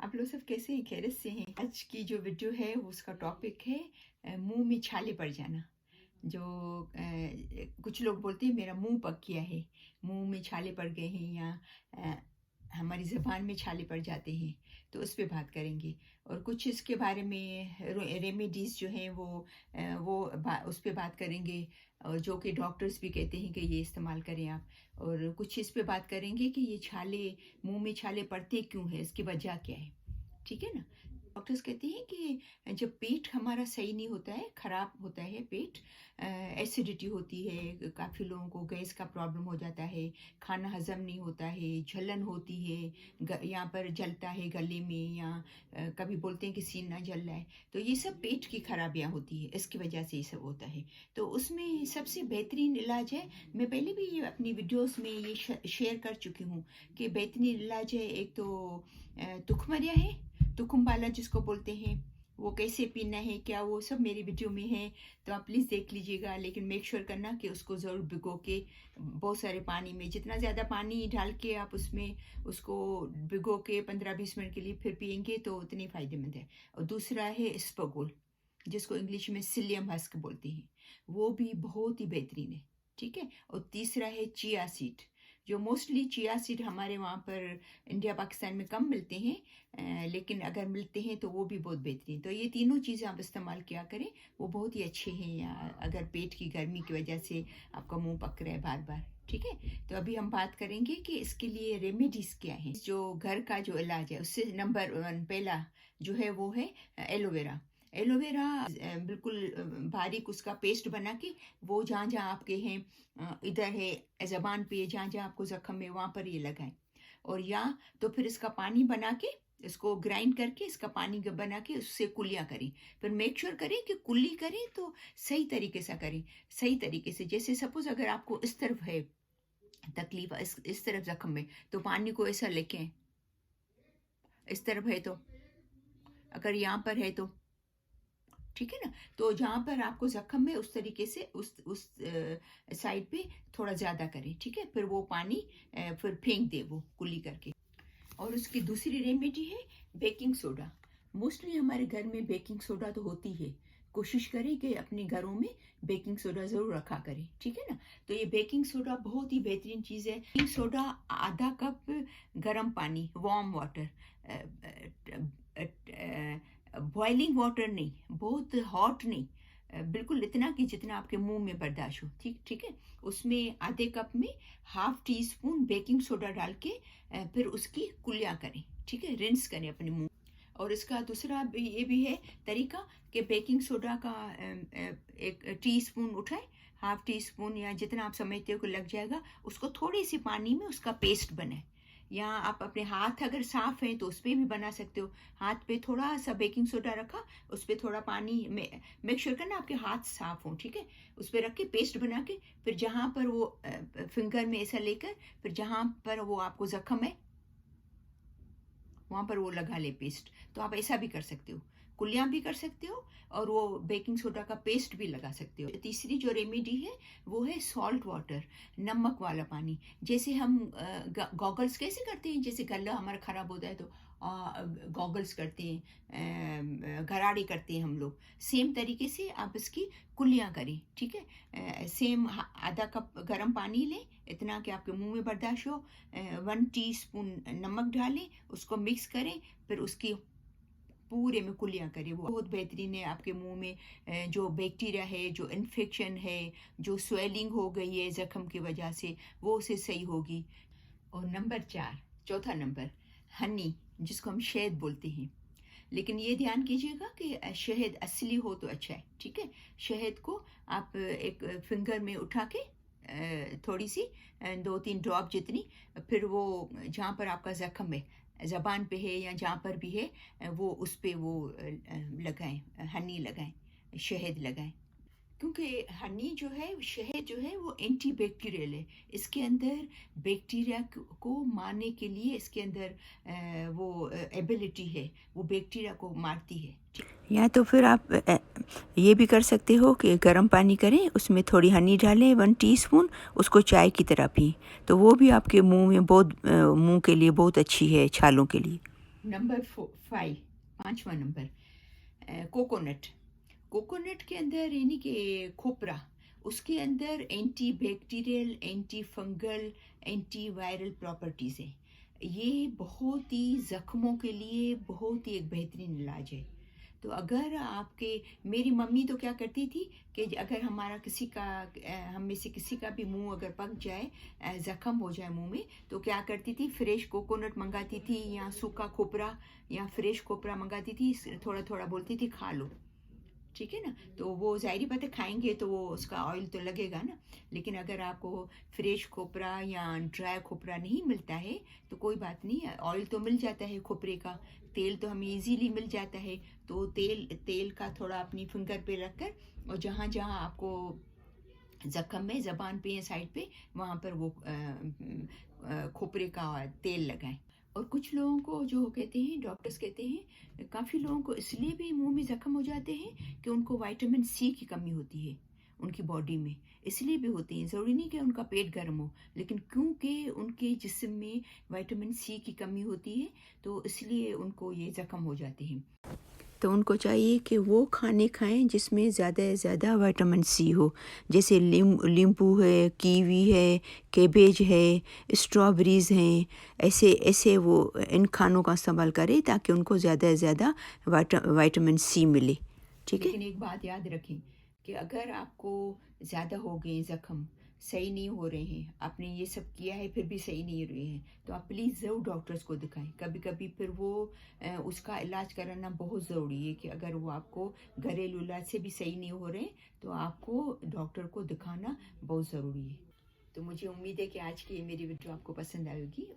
आप लोग सब कैसे हैं? खैरियत से हैं? आज की जो वीडियो है उसका टॉपिक है मुंह में छाले पड़ जाना। जो कुछ लोग बोलते हैं मेरा मुंह पक गया है, मुंह में छाले पड़ गए हैं, या अ, हमारी ज़बान में छाले पड़ जाते हैं, तो उस पे बात करेंगे। और कुछ इसके बारे में रेमेडीज़ जो हैं उस पे बात करेंगे, और जो कि डॉक्टर्स भी कहते हैं कि ये इस्तेमाल करें आप। और कुछ इस पे बात करेंगे कि ये छाले, मुंह में छाले पड़ते क्यों हैं, इसकी वजह क्या है। ठीक है ना? डॉक्टर्स कहते हैं कि जब पेट हमारा सही नहीं होता है, ख़राब होता है पेट, एसिडिटी होती है, काफ़ी लोगों को गैस का प्रॉब्लम हो जाता है, खाना हज़म नहीं होता है, जलन होती है, यहाँ पर जलता है गले में, या कभी बोलते हैं कि सीना जल रहा है, तो ये सब पेट की खराबियाँ होती है, इसकी वजह से ये सब होता है। तो उसमें सबसे बेहतरीन इलाज है, मैं पहले भी ये अपनी वीडियोस में ये शेयर कर चुकी हूँ कि बेहतरीन इलाज है, एक तो तुखमरिया है, तुकुम्बाला जिसको बोलते हैं, वो कैसे पीना है क्या, वो सब मेरी वीडियो में है, तो आप प्लीज़ देख लीजिएगा। लेकिन मेक श्योर करना कि उसको ज़रूर भिगो के बहुत सारे पानी में, जितना ज़्यादा पानी डाल के आप उसमें उसको भिगो के 15-20 मिनट के लिए फिर पियेंगे तो उतनी फ़ायदेमंद है। और दूसरा है इस्बगोल, जिसको इंग्लिश में सिलियम हस्क बोलते हैं, वो भी बहुत ही बेहतरीन है। ठीक है। और तीसरा है चिया सीड, जो मोस्टली चिया सीड हमारे वहाँ पर इंडिया पाकिस्तान में कम मिलते हैं, लेकिन अगर मिलते हैं तो वो भी बहुत बेहतरीन। तो ये तीनों चीज़ें आप इस्तेमाल किया करें, वो बहुत ही अच्छे हैं, या अगर पेट की गर्मी की वजह से आपका मुंह पक रहा है बार बार। ठीक है। तो अभी हम बात करेंगे कि इसके लिए रेमेडीज़ क्या हैं, जो घर का जो इलाज है उससे। नंबर 1 पहला जो है वो है एलोवेरा। एलोवेरा बिल्कुल बारीक उसका पेस्ट बना के, वो जहाँ जहाँ आपके हैं, इधर है ज़बान पे, जहाँ जहाँ आपको ज़ख्म है वहाँ पर ये लगाएं। और या तो फिर इसका पानी बना के, इसको ग्राइंड करके इसका पानी बना के उससे कुलियाँ करें। फिर मेक श्योर करें कि कुल्ली करें तो सही तरीके से करें, सही तरीके से। जैसे सपोज अगर आपको इस तरफ है तकलीफ, इस तरफ ज़ख्म में, तो पानी को ऐसा लेके आएं। इस तरफ है तो, अगर यहाँ पर है तो, ठीक है ना, तो जहाँ पर आपको जख्म है उस तरीके से उस साइड पे थोड़ा ज़्यादा करें। ठीक है। फिर वो पानी फिर फेंक दे वो कुल्ली करके। और उसकी दूसरी रेमेडी है बेकिंग सोडा। मोस्टली हमारे घर में बेकिंग सोडा तो होती है, कोशिश करें कि अपने घरों में बेकिंग सोडा ज़रूर रखा करें। ठीक है ना। तो ये बेकिंग सोडा बहुत ही बेहतरीन चीज़ है। बेकिंग सोडा आधा कप गर्म पानी, वार्म वाटर, बॉइलिंग वाटर नहीं, बहुत हॉट नहीं, बिल्कुल इतना कि जितना आपके मुंह में बर्दाश्त हो। ठीक है। उसमें आधे कप में ½ टी स्पून बेकिंग सोडा डाल के फिर उसकी कुलियाँ करें। ठीक है। रिंस करें अपने मुंह। और इसका दूसरा भी ये भी है तरीका कि बेकिंग सोडा का 1 टीस्पून उठाए, ½ टीस्पून या जितना आप समझते हो कि लग जाएगा, उसको थोड़ी सी पानी में उसका पेस्ट बनाए। या आप अपने हाथ अगर साफ़ हैं तो उस पर भी बना सकते हो। हाथ पे थोड़ा सा बेकिंग सोडा रखा, उस पर थोड़ा पानी में, मेक श्योर करना आपके हाथ साफ़ हों। ठीक है। उस पर रख के पेस्ट बना के, फिर जहाँ पर वो फिंगर में ऐसा लेकर, फिर जहाँ पर वो आपको ज़ख्म है वहाँ पर वो लगा ले पेस्ट। तो आप ऐसा भी कर सकते हो, कुलियाँ भी कर सकते हो, और वो बेकिंग सोडा का पेस्ट भी लगा सकते हो। तीसरी जो रेमेडी है वो है सॉल्ट वाटर, नमक वाला पानी। जैसे हम गॉगल्स कैसे करते हैं, जैसे गला हमारा ख़राब होता है तो गॉगल्स करते हैं, गरारे करते हैं हम लोग, सेम तरीके से आप इसकी कुलियाँ करें। ठीक है। सेम आधा कप गर्म पानी लें, इतना कि आपके मुंह में बर्दाश्त हो, 1 टीस्पून नमक डालें, उसको मिक्स करें, फिर उसकी पूरे में कुलियाँ करें। वो बहुत बेहतरीन है। आपके मुंह में जो बैक्टीरिया है, जो इन्फेक्शन है, जो स्वेलिंग हो गई है ज़ख्म की वजह से, वो उसे सही होगी। और नंबर 4, चौथा नंबर, हनी, जिसको हम शहद बोलते हैं। लेकिन ये ध्यान कीजिएगा कि शहद असली हो तो अच्छा है। ठीक है। शहद को आप एक फिंगर में उठा के थोड़ी सी 2-3 ड्रॉप जितनी, फिर वो जहाँ पर आपका ज़ख्म है, ज़बान पे है या जहाँ पर भी है, वो उस पे वो लगाएं, हनी लगाएं, शहद लगाएं। क्योंकि हनी जो है, शहद जो है, वो एंटी बैक्टीरियल है। इसके अंदर बैक्टीरिया को मारने के लिए इसके अंदर वो एबिलिटी है, वो बैक्टीरिया को मारती है। या तो फिर आप ये भी कर सकते हो कि गर्म पानी करें, उसमें थोड़ी हनी डालें 1 टीस्पून, उसको चाय की तरह पिए, तो वो भी आपके मुंह में बहुत, मुंह के लिए बहुत अच्छी है, छालों के लिए। नंबर 5, 5वां नंबर, कोकोनट। कोकोनट के अंदर यानी कि खोपरा, उसके अंदर anti bacterial, anti fungal, anti viral properties हैं। ये बहुत ही ज़ख्मों के लिए बहुत ही एक बेहतरीन इलाज है। तो अगर आपके, मेरी मम्मी तो क्या करती थी कि अगर हमारा किसी का, हम में से किसी का भी मुंह अगर पक जाए, ज़ख्म हो जाए मुंह में, तो क्या करती थी, फ्रेश कोकोनट मंगाती थी या सूखा खोपरा या फ्रेश खोपरा मंगाती थी, थोड़ा थोड़ा बोलती थी खा लो, ठीक है ना। तो वो ज़ाहिर बात है खाएंगे तो वो उसका ऑयल तो लगेगा ना। लेकिन अगर आपको फ्रेश खोपरा या ड्राई खोपरा नहीं मिलता है तो कोई बात नहीं, ऑयल तो मिल जाता है खोपरे का, तेल तो हमें इजीली मिल जाता है। तो तेल तेल का थोड़ा अपनी फिंगर पे रख कर, और जहाँ जहाँ आपको ज़ख्म में, ज़बान पे या साइड पे, वहाँ पर वो खोपरे का तेल लगाएं। और कुछ लोगों को जो कहते हैं, डॉक्टर्स कहते हैं, काफ़ी लोगों को इसलिए भी मुंह में ज़ख्म हो जाते हैं कि उनको विटामिन सी की कमी होती है उनकी बॉडी में, इसलिए भी होती है। ज़रूरी नहीं कि उनका पेट गर्म हो, लेकिन क्योंकि उनके जिस्म में विटामिन सी की कमी होती है तो इसलिए उनको ये ज़ख्म हो जाते हैं। तो उनको चाहिए कि वो खाने खाएं जिसमें ज़्यादा से ज़्यादा विटामिन सी हो, जैसे नींबू है, कीवी है, कैबेज है, स्ट्रॉबेरीज़ हैं। ऐसे ऐसे वो इन खानों का इस्तेमाल करें ताकि उनको ज़्यादा से ज़्यादा विटामिन सी मिले, ठीक है। लेकिन एक बात याद रखें कि अगर आपको ज़्यादा हो गए ज़ख्म, सही नहीं हो रहे हैं, आपने ये सब किया है फिर भी सही नहीं हो रहे हैं, तो आप प्लीज़ ज़रूर डॉक्टर्स को दिखाएं। कभी कभी फिर वो उसका इलाज कराना बहुत ज़रूरी है कि अगर वो आपको घरेलू इलाज से भी सही नहीं हो रहे तो आपको डॉक्टर को दिखाना बहुत ज़रूरी है। तो मुझे उम्मीद है कि आज की ये मेरी वीडियो आपको पसंद आएगी।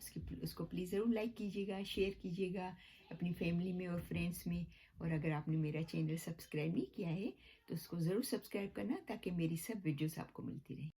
उसको प्लीज़ ज़रूर लाइक कीजिएगा, शेयर कीजिएगा अपनी फैमिली में और फ्रेंड्स में। और अगर आपने मेरा चैनल सब्सक्राइब नहीं किया है तो उसको ज़रूर सब्सक्राइब करना ताकि मेरी सब वीडियोस आपको मिलती रहे।